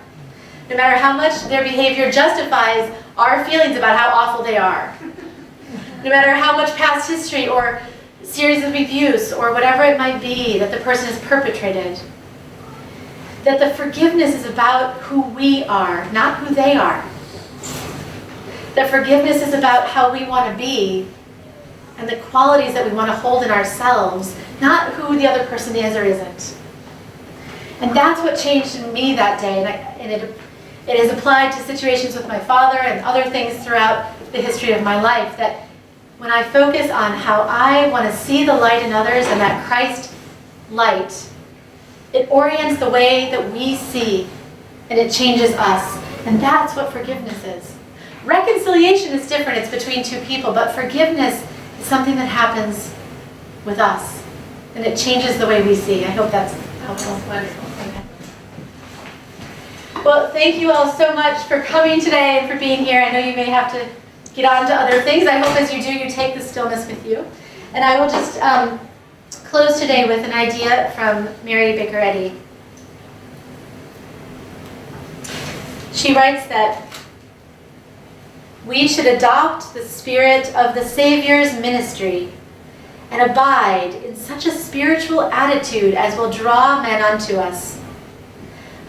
no matter how much their behavior justifies our feelings about how awful they are, no matter how much past history or series of abuse or whatever it might be that the person has perpetrated. That the forgiveness is about who we are, not who they are. That forgiveness is about how we want to be and the qualities that we want to hold in ourselves, not who the other person is or isn't. And that's what changed in me that day, and it is applied to situations with my father and other things throughout the history of my life, that when I focus on how I want to see the light in others and that Christ light, it orients the way that we see, and it changes us. And that's what forgiveness is. Reconciliation is different. It's between two people. But forgiveness is something that happens with us. And it changes the way we see. I hope that's helpful. Wonderful. Okay. Well, thank you all so much for coming today and for being here. I know you may have to get on to other things. I hope as you do, you take the stillness with you. And I will just close today with an idea from Mary Baker Eddy. She writes that we should adopt the spirit of the Savior's ministry and abide in such a spiritual attitude as will draw men unto us.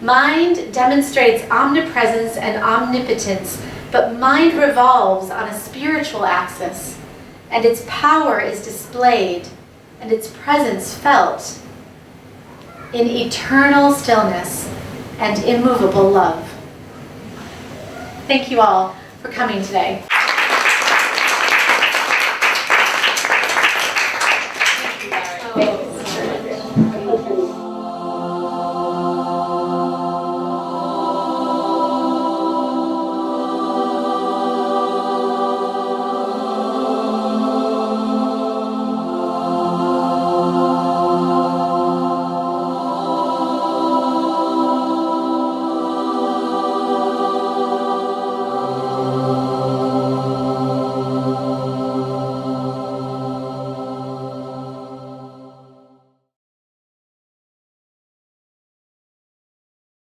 Mind demonstrates omnipresence and omnipotence, but mind revolves on a spiritual axis, and its power is displayed and its presence felt in eternal stillness and immovable love. Thank you all for coming today.